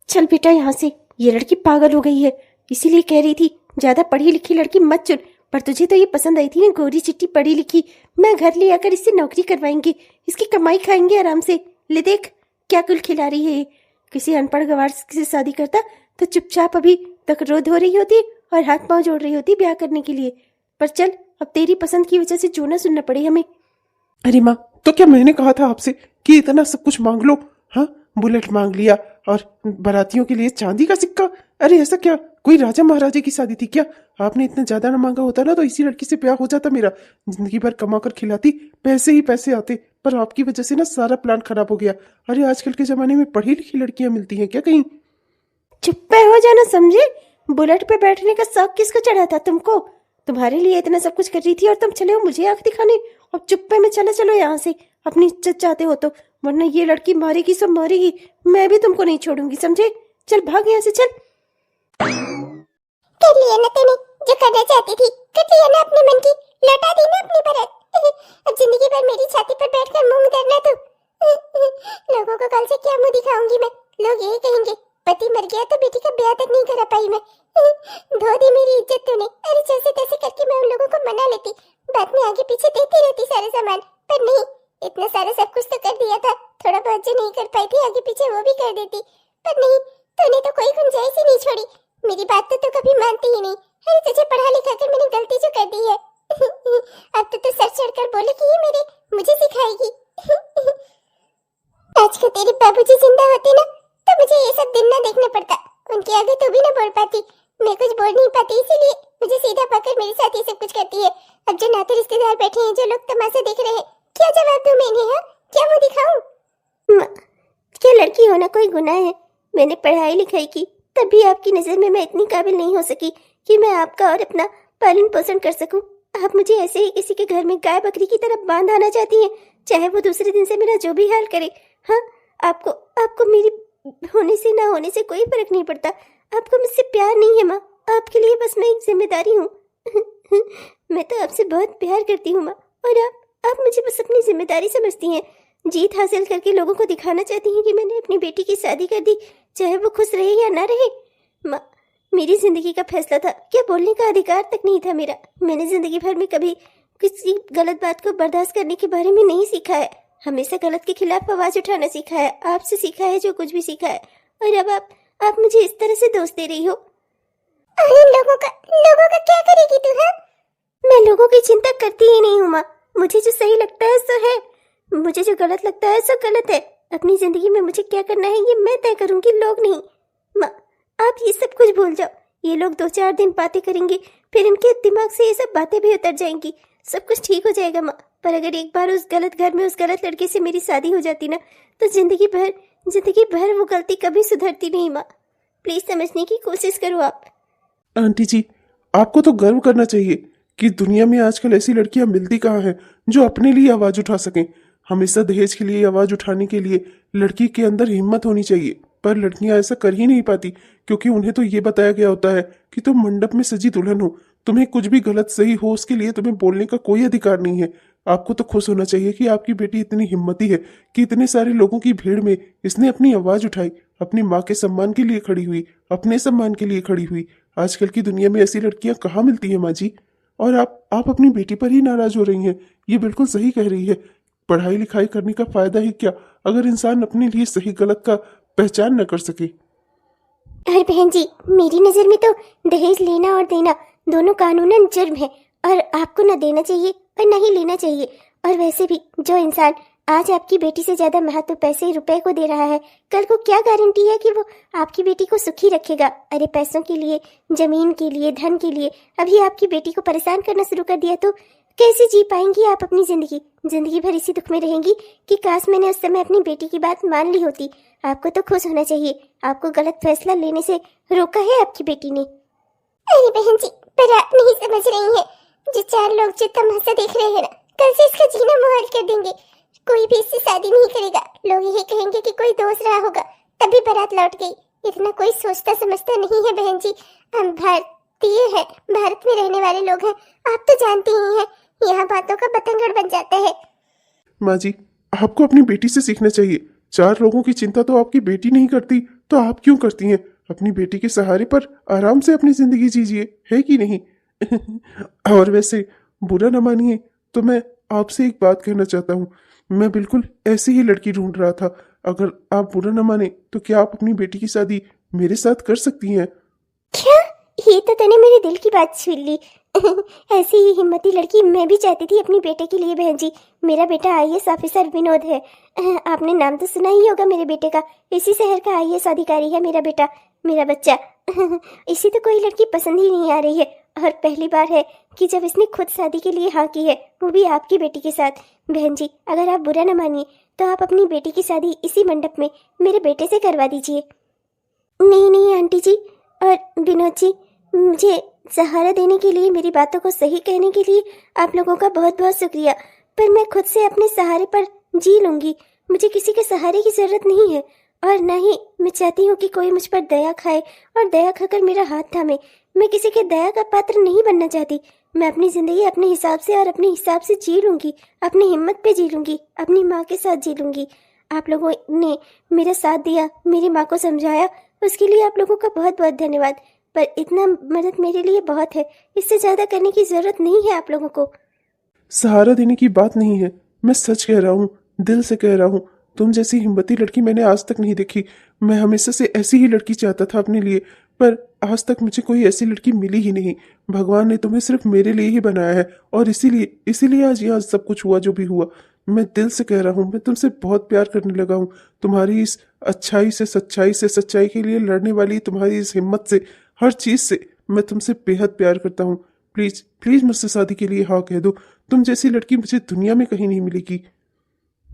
Speaker 2: चल बेटा यहाँ से, ये लड़की पागल हो गई है, इसीलिए कह रही थी ज्यादा पढ़ी लिखी लड़की मत चुन। पर तुझे तो ये पसंद आई थी ना, गोरी चिट्टी पढ़ी लिखी। मैं घर ले आकर इससे नौकरी करवाएंगे, इसकी कमाई खाएंगे आराम से। ले देख क्या कुल खिला रही है ये। किसी अनपढ़ गवार से शादी करता तो चुपचाप अभी तक रो धो रही होती और हाथ पांव जोड़ रही होती ब्याह करने के लिए। पर चल, अब तेरी पसंद की वजह से जो ना सुनना पड़े हमें।
Speaker 3: अरे माँ, तो क्या मैंने कहा था आपसे कि इतना सब कुछ मांग लो? हाँ, बुलेट मांग लिया और बारातियों के लिए चांदी का सिक्का। अरे ऐसा क्या, कोई राजा महाराजे की शादी थी क्या? आपने इतना ज्यादा ना मांगा होता ना तो इसी लड़की से ब्याह हो जाता मेरा, जिंदगी भर कमा कर खिलाती, पैसे ही पैसे आते। पर आपकी वजह से ना सारा प्लान खराब हो गया। अरे आजकल के जमाने में पढ़ी लिखी लड़कियां मिलती हैं क्या कहीं?
Speaker 2: चुप हो जाना, समझे? बुलेट पे बैठने का शौक किसको चढ़ा था तुमको? तुम्हारे लिए इतना सब कुछ कर रही थी और तुम चले हो मुझे आंख दिखाने। और चुप्पे में चलो यहाँ से, अपनी इज्जत चाहते हो तो, वरना ये लड़की मारेगी सब मारेगी, मैं भी तुमको नहीं छोड़ूंगी, समझे? चल भाग यहाँ से, चल।
Speaker 1: कर लिया ना तूने जो करना चाहती थी, कर लिया ना अपने मन की, लौटा दी ना अपनी बारात। अब जिंदगी भर मेरी छाती पर बैठकर मुंह करना तू। लोगों को कल से क्या मुंह दिखाऊंगी मैं? लोग यही कहेंगे पति मर गया तो बेटी का ब्याह तक नहीं करा पाई मैं। धो दी मेरी इज्जत तूने। अरे जैसे तैसे करके मैं उन लोगों को मना लेती, बाद में आगे पीछे देती रहती सारे सामान, पर नहीं, इतना सारा सब कुछ तो कर दिया था, थोड़ा बहुत जो नहीं कर पाई थी आगे पीछे वो भी कर देती, पर नहीं, तूने तो कोई गुंजाइश ही नहीं छोड़ी। मेरी बात तो तू कभी मानती ही नहीं। अरे तुझे पढ़ा लिखा कर मैंने गलती जो कर दी है, अब तो तू सर चढ़कर बोले कि ये मुझे सिखाएगी। आज को तेरे बाबूजी जिंदा होते ना तो मुझे ये सब दिन ना देखना पड़ता, उनके आगे तू भी ना बोल पाती, मैं कुछ बोल नहीं पाती, इसीलिए मुझे सीधा पाकर मेरे साथ ये सब कुछ करती है। अब जो नाते रिश्तेदार बैठे हैं, जो लोग तमाशा देख रहे हैं, क्या जवाब दूं मैं इन्हें? क्या मुंह दिखाऊं? क्या लड़की होना कोई गुनाह है? मैंने पढ़ाई लिखाई की, तब भी आपकी नजर में मैं इतनी काबिल नहीं हो सकी कि मैं आपका और अपना पालन पोषण कर सकूं। आप मुझे ऐसे ही किसी के घर में गाय बकरी की तरह बांध आना चाहती हैं, चाहे वो दूसरे दिन से मेरा जो भी हाल करे। हाँ, आपको आपको मेरी होने से ना होने से कोई फर्क नहीं पड़ता। आपको मुझसे प्यार नहीं है माँ, आपके लिए बस मैं एक जिम्मेदारी हूँ। मैं तो आपसे बहुत प्यार करती हूँ माँ, और आप मुझे बस अपनी जिम्मेदारी समझती हैं। जीत हासिल करके लोगों को दिखाना चाहती हैं कि मैंने अपनी बेटी की शादी कर दी, चाहे वो खुश रहे या ना रहे। माँ, मेरी जिंदगी का फैसला था, क्या बोलने का अधिकार तक नहीं था मेरा। मैंने जिंदगी भर में कभी किसी गलत बात को बर्दाश्त करने के बारे में नहीं सीखा है, हमेशा गलत के खिलाफ आवाज उठाना सीखा है। आपसे सीखा है जो कुछ भी सीखा है, और अब आप मुझे इस तरह से दोष दे रही हो। अरे लोगों का क्या करेगी तू? है मैं लोगों की चिंता करती ही नहीं हूँ माँ। मुझे जो सही लगता है सो है, मुझे जो गलत लगता है सो गलत है। अपनी जिंदगी में मुझे क्या करना है ये मैं तय करूंगी, लोग नहीं। माँ, आप ये सब कुछ भूल जाओ। ये लोग 2-4 दिन बातें करेंगे, फिर इनके दिमाग से ये सब बातें भी उतर जाएंगी, सब कुछ ठीक हो जाएगा माँ। पर अगर एक बार उस गलत घर में उस गलत लड़के से मेरी शादी हो जाती ना, तो जिंदगी भर वो गलती कभी सुधरती नहीं माँ। प्लीज समझने की कोशिश करो आप।
Speaker 3: आंटी जी, आपको तो गर्व करना चाहिए कि दुनिया में आजकल ऐसी लड़कियां मिलती कहाँ हैं जो अपने लिए आवाज उठा सकें। हमेशा दहेज के लिए आवाज उठाने के लिए लड़की के अंदर हिम्मत होनी चाहिए, पर लड़कियां ऐसा कर ही नहीं पाती, क्योंकि उन्हें तो ये बताया गया होता है कि तुम मंडप में सजी दुल्हन हो, तुम्हें कुछ भी गलत सही हो उसके लिए तुम्हें बोलने का कोई अधिकार नहीं है। आपको तो खुश होना चाहिए कि आपकी बेटी इतनी हिम्मती है कि इतने सारे लोगों की भीड़ में इसने अपनी आवाज उठाई, अपनी माँ के सम्मान के लिए खड़ी हुई, अपने सम्मान के लिए खड़ी हुई। आजकल की दुनिया में ऐसी लड़कियां कहाँ मिलती हैं माँ जी? और आप अपनी बेटी पर ही नाराज हो रही हैं। ये बिल्कुल सही कह रही है। पढ़ाई लिखाई करने का फायदा ही क्या अगर इंसान अपने लिए सही गलत का पहचान न कर सके।
Speaker 1: अरे बहन जी, मेरी नजर में तो दहेज लेना और देना दोनों कानूनन जुर्म है, और आपको न देना चाहिए और न ही लेना चाहिए। और वैसे भी जो इंसान आज आपकी बेटी से ज्यादा महत्व पैसे रुपए को दे रहा है, कल को क्या गारंटी है कि वो आपकी बेटी को सुखी रखेगा। अरे पैसों के लिए, जमीन के लिए, धन के लिए अभी आपकी बेटी को परेशान करना शुरू कर दिया तो कैसे जी पाएंगी आप अपनी जिंदगी भर इसी दुख में रहेंगी कि काश मैंने उस समय अपनी बेटी की बात मान ली होती। आपको तो खुश होना चाहिए, आपको गलत फैसला लेने से रोका है आपकी बेटी ने। अरे बहन जी, पर आप नहीं समझ रही हैं, जो 4 लोग जो तमाशा देख रहे हैं ना, कल से इसका जीना मुहाल कर देंगे। कोई भी इससे शादी नहीं करेगा। लोग यही कहेंगे कि कोई दोस्त रहा होगा तभी बारात लौट गई। इतना कोई सोचता समझता नहीं है बहन जी। हम भारतीय हैं, भारत में रहने वाले लोग हैं, आप तो जानती ही हैं, यहाँ बातों का बतंगड़ बन जाता है।
Speaker 3: माँ जी, आपको अपनी बेटी से सीखना चाहिए। 4 लोगों की चिंता तो आपकी बेटी नहीं करती तो आप क्यों करती हैं? अपनी बेटी के सहारे पर आराम से अपनी जिंदगी जीजिए, है कि नहीं? और वैसे बुरा न मानिए तो मैं आपसे एक बात कहना चाहता हूँ। मैं बिल्कुल ऐसी ही लड़की ढूंढ रहा था। अगर आप बुरा न माने तो क्या आप अपनी बेटी की शादी मेरे साथ कर सकती हैं?
Speaker 1: क्या? ये तो तूने मेरे दिल की बात छीन ली। ऐसी ही हिम्मती लड़की मैं भी चाहती थी अपनी बेटे के लिए बहन जी। मेरा बेटा IAS ऑफिसर विनोद है। आपने नाम तो सुना ही होगा मेरे बेटे का। इसी शहर का IAS अधिकारी है मेरा बेटा, मेरा बच्चा। इसी तो कोई लड़की पसंद ही नहीं आ रही है, और पहली बार है कि जब इसने खुद शादी के लिए हाँ की है, वो भी आपकी बेटी के साथ। बहन जी, अगर आप बुरा न मानिए तो आप अपनी बेटी की शादी इसी मंडप में मेरे बेटे से करवा दीजिए। नहीं आंटी जी और विनोद जी, मुझे सहारा देने के लिए, मेरी बातों को सही कहने के लिए आप लोगों का बहुत बहुत शुक्रिया, पर मैं खुद से अपने सहारे पर जी लूंगी। मुझे किसी के सहारे की जरूरत नहीं है, और ना ही मैं चाहती हूँ कि कोई मुझ पर दया खाए और दया खाकर मेरा हाथ थामे। मैं किसी के दया का पात्र नहीं बनना चाहती। मैं अपनी जिंदगी अपने हिसाब से और अपने हिसाब से जी लूंगी, अपनी हिम्मत पे जी लूंगी, अपनी माँ के साथ जी लूंगी। आप लोगों ने मेरा साथ दिया, मेरी माँ को समझाया, उसके लिए आप लोगों का बहुत बहुत धन्यवाद। पर इतना मदद मेरे लिए बहुत है, इससे ज्यादा करने की जरूरत नहीं है आप लोगों को।
Speaker 3: सहारा देने की बात नहीं है, मैं सच कह रहा हूँ, दिल से कह रहा हूँ। तुम जैसी हिम्मती लड़की मैंने आज तक नहीं देखी। मैं हमेशा से ऐसी ही लड़की चाहता था अपने लिए, पर आज तक मुझे कोई ऐसी लड़की मिली ही नहीं। भगवान ने तुम्हें सिर्फ मेरे लिए ही बनाया है, और इसीलिए आज यहाँ सब कुछ हुआ जो भी हुआ। मैं दिल से कह रहा हूँ, मैं तुमसे बहुत प्यार करने लगा हूँ। तुम्हारी इस अच्छाई से सच्चाई के लिए लड़ने वाली तुम्हारी इस हिम्मत से, हर चीज से मैं तुमसे बेहद प्यार करता हूँ। प्लीज प्लीज मुझसे शादी के लिए हाँ कह दो। तुम जैसी लड़की मुझे दुनिया में कहीं नहीं मिलेगी।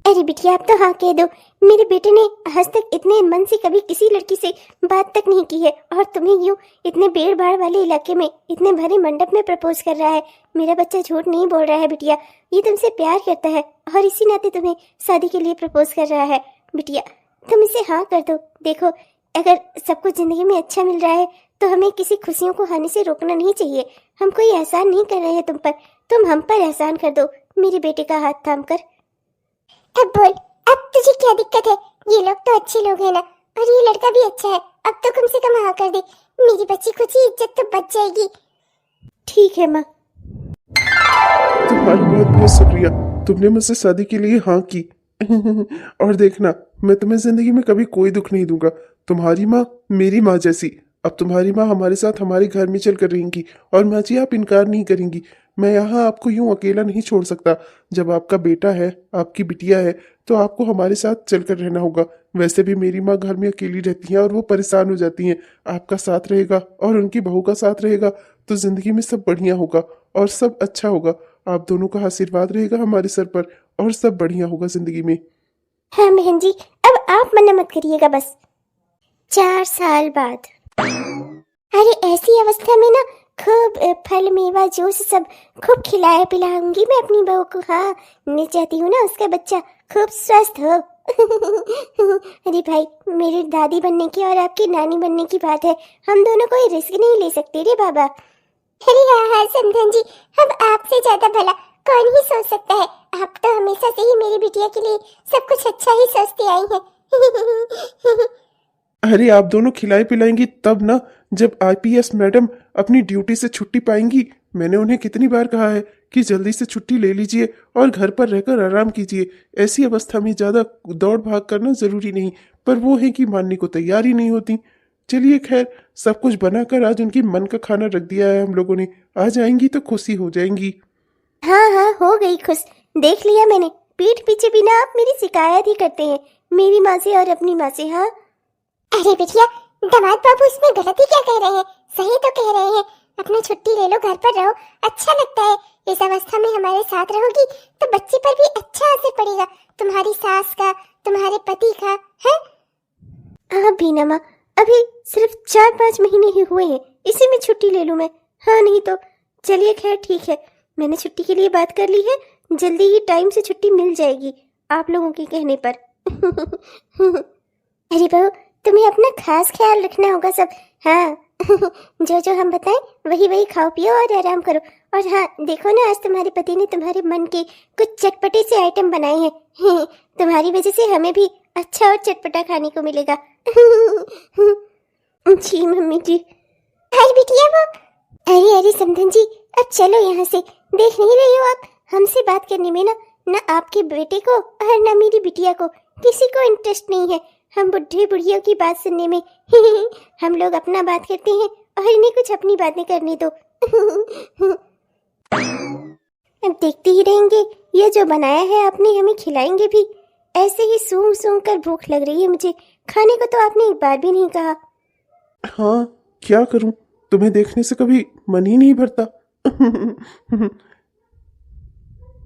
Speaker 1: अरे बिटिया, आप तो हाँ कह दो। मेरे बेटे ने आज तक इतने मन से कभी किसी लड़की से बात तक नहीं की है, और तुम्हें यूं इतने भीड़ भाड़ वाले इलाके में, इतने भरे मंडप में प्रपोज कर रहा है। मेरा बच्चा झूठ नहीं बोल रहा है बिटिया, ये तुमसे प्यार करता है और इसी नाते तुम्हें शादी के लिए प्रपोज कर रहा है। बिटिया, तुम इसे हाँ कर दो। देखो, अगर सब कुछ जिंदगी में अच्छा मिल रहा है तो हमें किसी खुशियों को हानि से रोकना नहीं चाहिए। हम कोई एहसान नहीं कर रहे हैं तुम पर, तुम हम पर एहसान कर दो मेरे बेटे का हाथ थाम कर। अब बोल, अब तुझे क्या दिक्कत है? ये लोग तो अच्छे लोग हैं ना, और ये लड़का भी अच्छा है। अब तो कम से कम हाँ कर दे, मेरी बच्ची कुछ ही इज्जत तो बच जाएगी। ठीक है माँ।
Speaker 3: तुम्हारी बहुत बहुत शुक्रिया, तुमने मुझसे शादी के लिए हाँ की। और देखना, मैं तुम्हें जिंदगी में कभी कोई दुख नहीं दूंगा। तुम्हारी माँ मेरी माँ जैसी। अब तुम्हारी माँ हमारे साथ हमारे घर में चल कर रहेंगी, और माँ जी आप इनकार नहीं करेंगी। मैं यहाँ आपको यूं अकेला नहीं छोड़ सकता। जब आपका बेटा है, आपकी बिटिया है, तो आपको हमारे साथ चलकर रहना होगा। वैसे भी मेरी माँ घर में अकेली रहती हैं और वो परेशान हो जाती हैं। आपका साथ रहेगा और उनकी बहू का साथ रहेगा तो जिंदगी में सब बढ़िया होगा और सब अच्छा होगा। आप दोनों का आशीर्वाद रहेगा हमारे सर पर और सब बढ़िया होगा जिंदगी में।
Speaker 1: हाँ बहन जी, अब आप मना मत करिएगा बस। 4 साल बाद। अरे ऐसी अवस्था में ना खूब फल मेवा जूस सब खूब खिलाया पिलाऊंगी मैं अपनी बहू को। हाँ, मैं चाहती हूँ ना उसका बच्चा खूब स्वस्थ हो। अरे भाई, मेरी दादी बनने की और आपकी नानी बनने की बात है, हम दोनों कोई रिस्क नहीं ले सकते रे बाबा। अरे हाँ हाँ समधन जी, अब आपसे ज्यादा भला कौन ही सोच सकता है। आप तो हमेशा से ही मेरी बिटिया के लिए सब कुछ अच्छा ही सोचती आई हैं।
Speaker 3: अरे आप दोनों खिलाई पिलाएंगी तब ना, जब आईपीएस मैडम अपनी ड्यूटी से छुट्टी पाएंगी। मैंने उन्हें कितनी बार कहा है कि जल्दी से छुट्टी ले लीजिए और घर पर रहकर आराम कीजिए। ऐसी अवस्था में ज्यादा दौड़ भाग करना जरूरी नहीं, पर वो है कि मानने को तैयार ही नहीं होती। चलिए खैर, सब कुछ बनाकर आज उनकी मन का खाना रख दिया है हम लोगों ने। आ जाएंगी तो खुशी हो जाएंगी।
Speaker 1: हाँ हाँ, हो गई खुश। देख लिया मैंने, पीठ पीछे भी ना आप मेरी शिकायत ही करते हैं, मेरी माँ से और अपनी माँ से। हाँ अरे बिटिया, दामाद बाबू इसमें गलती क्या कह रहे हैं? सही तो कह रहे हैं। अपना छुट्टी ले लो, घर पर रहो, अच्छा लगता है। इस अवस्था में हमारे साथ रहोगी तो बच्चे पर भी अच्छा असर पड़ेगा, तुम्हारी सास का, तुम्हारे पति का। है आप भी ना माँ, अभी सिर्फ 4-5 महीने ही हुए हैं, इसी में छुट्टी ले लूं मैं? हाँ नहीं तो। चलिए खैर ठीक है, मैंने छुट्टी के लिए बात कर ली है, जल्दी ही टाइम से छुट्टी मिल जाएगी आप लोगों के कहने पर। अरे बहू, तुम्हें अपना खास ख्याल रखना होगा सब। हाँ, जो जो हम बताएं वही वही खाओ पियो और आराम करो। और हाँ देखो ना, आज तुम्हारे पति ने तुम्हारे मन के कुछ चटपटे से आइटम बनाए हैं। तुम्हारी वजह से हमें भी अच्छा और चटपटा खाने को मिलेगा। जी मम्मी जी। अरे बिटिया वो, अरे समधन जी, अब चलो यहाँ से। देख नहीं रही हो आप, हमसे बात करने में ना आपके बेटे को और ना मेरी बिटिया को किसी को इंटरेस्ट नहीं है। हम बुढ़े बुढ़ियों की बात सुनने में हम लोग अपना बात करते हैं और इन्हें कुछ अपनी बातें करने दो। अब देखते ही रहेंगे, ये जो बनाया है आपने हमें खिलाएंगे भी। ऐसे ही सूंघ सूंघ कर भूख लग रही है मुझे, खाने को तो आपने एक बार भी नहीं कहा।
Speaker 3: हाँ, क्या करूं, तुम्हें देखने से कभी मन ही नहीं भरता।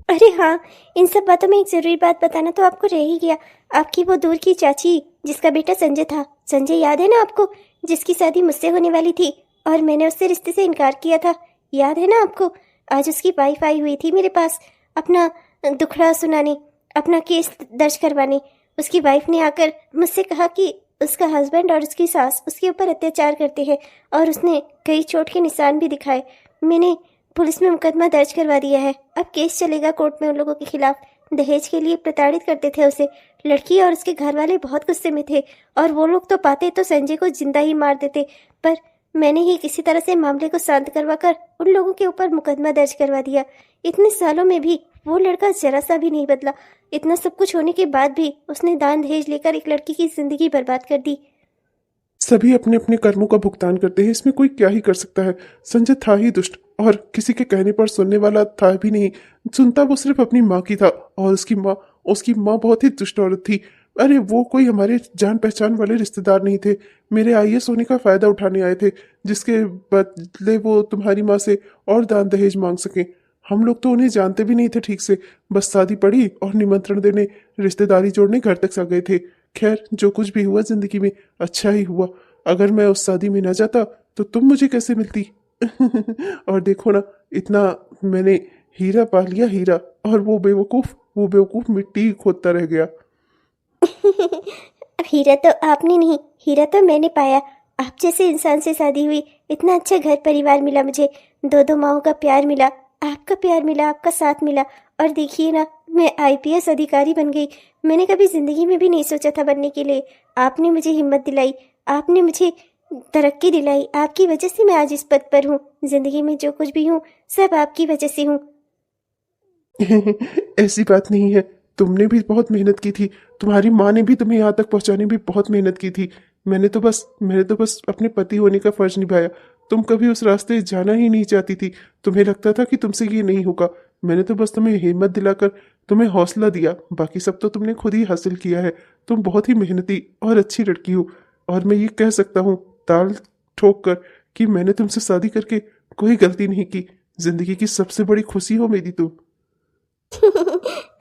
Speaker 2: अरे हाँ, इन सब बातों में एक जरूरी बात बताना तो आपको रह ही गया। आपकी वो दूर की चाची जिसका बेटा संजय था, संजय याद है ना आपको, जिसकी शादी मुझसे होने वाली थी और मैंने उससे रिश्ते से इनकार किया था, याद है ना आपको? आज उसकी वाइफ आई हुई थी मेरे पास अपना दुखड़ा सुनाने, अपना केस दर्ज करवाने। उसकी वाइफ ने आकर मुझसे कहा कि उसका हस्बैंड और उसकी सास उसके ऊपर अत्याचार करते हैं और उसने कई चोट के निशान भी दिखाए। मैंने पुलिस में मुकदमा दर्ज करवा दिया है, अब केस चलेगा कोर्ट में उन लोगों के खिलाफ। दहेज के लिए प्रताड़ित करते थे उसे। लड़की और उसके घर वाले बहुत गुस्से में थे और वो लोग तो पाते तो संजय को जिंदा ही मार देते, पर मैंने ही किसी तरह से मामले को शांत करवाकर उन लोगों के ऊपर मुकदमा दर्ज करवा दिया। इतने सालों में भी वो लड़का जरा सा भी नहीं बदला। इतना सब कुछ होने के बाद भी उसने दान दहेज लेकर एक लड़की की जिंदगी बर्बाद कर दी।
Speaker 3: सभी अपने अपने कर्मों का भुगतान करते हैं, इसमें कोई क्या ही कर सकता है। संजय था ही दुष्ट और किसी के कहने पर सुनने वाला था भी नहीं। सुनता वो सिर्फ अपनी माँ की था और उसकी माँ बहुत ही दुष्ट औरत थी। अरे वो कोई हमारे जान पहचान वाले रिश्तेदार नहीं थे, मेरे आईएएस होने का फायदा उठाने आए थे, जिसके बदले वो तुम्हारी माँ से और दान दहेज मांग सके। हम लोग तो उन्हें जानते भी नहीं थे ठीक से, बस शादी पड़ी और निमंत्रण देने, रिश्तेदारी जोड़ने घर तक आ गए थे। खैर, जो कुछ भी हुआ जिंदगी में अच्छा ही हुआ। अगर मैं उस शादी में न जाता तो तुम मुझे कैसे मिलती? और देखो ना, इतना मैंने हीरा पा लिया, हीरा, और वो बेवकूफ मिट्टी खोदता रह गया।
Speaker 1: हीरा तो आपने नहीं, हीरा तो मैंने पाया। आप जैसे इंसान से शादी हुई, इतना अच्छा घर परिवार मिला मुझे, दो दो माओं का प्यार मिला, आपका प्यार मिला, आपका साथ मिला। और देखिए ना, मैं आईपीएस अधिकारी बन गई। मैंने कभी जिंदगी में भी नहीं सोचा था बनने के लिए। आपने मुझे हिम्मत दिलाई, आपने मुझे तरक्की दिलाई। आपकी वजह से मैं आज इस पद पर हूँ। जिंदगी में जो कुछ भी हूँ सब आपकी वजह से हूँ।
Speaker 3: ऐसी बात नहीं है, तुमने भी बहुत मेहनत की थी, तुम्हारी माँ ने भी तुम्हें यहाँ तक पहुँचाने में बहुत मेहनत की थी। मैंने तो बस अपने पति होने का फर्ज निभाया। तुम कभी उस रास्ते जाना ही नहीं चाहती थी, तुम्हें लगता था कि तुमसे ये नहीं होगा। मैंने तो बस तुम्हें हिम्मत दिलाकर तुम्हें हौसला दिया, बाकी सब तो तुमने खुद ही हासिल किया है। तुम बहुत ही मेहनती और अच्छी लड़की हो, और मैं ये कह सकता हूँ ताल ठोक कर कि मैंने तुमसे शादी करके कोई गलती नहीं की। जिंदगी की सबसे बड़ी खुशी हो मेरी तुम।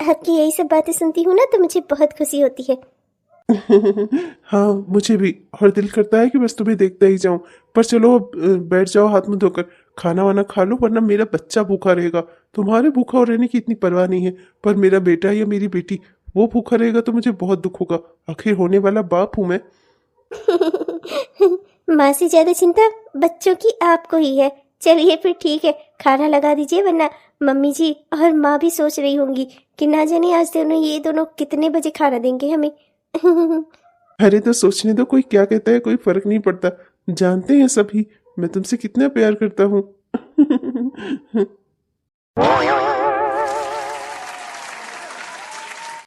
Speaker 1: आपकी यही सब बातें सुनती हूँ ना तो मुझे बहुत खुशी होती है।
Speaker 3: हाँ, मुझे भी। और दिल करता है कि बस तुम्हें देखता ही जाऊं। पर चलो अब बैठ जाओ हाथ मुंह धोकर, खाना वाना खा लो, वरना मेरा बच्चा भूखा रहेगा। तुम्हारे भूखा हो रहने की इतनी परवाह नहीं है, पर मेरा बेटा या मेरी बेटी वो भूखा रहेगा तो मुझे बहुत दुख होगा। आखिर होने वाला बाप हूं मैं।
Speaker 1: माँ से ज्यादा चिंता बच्चों की आपको ही है। चलिए फिर ठीक है, खाना लगा दीजिए, वरना मम्मी जी और माँ भी सोच रही होंगी कि ना जाने आज ये दोनों कितने बजे खाना देंगे हमें।
Speaker 3: अरे तो सोचने दो, कोई क्या कहता है, कोई फर्क नहीं पड़ता। जानते हैं सभी मैं तुमसे कितना प्यार करता हूँ।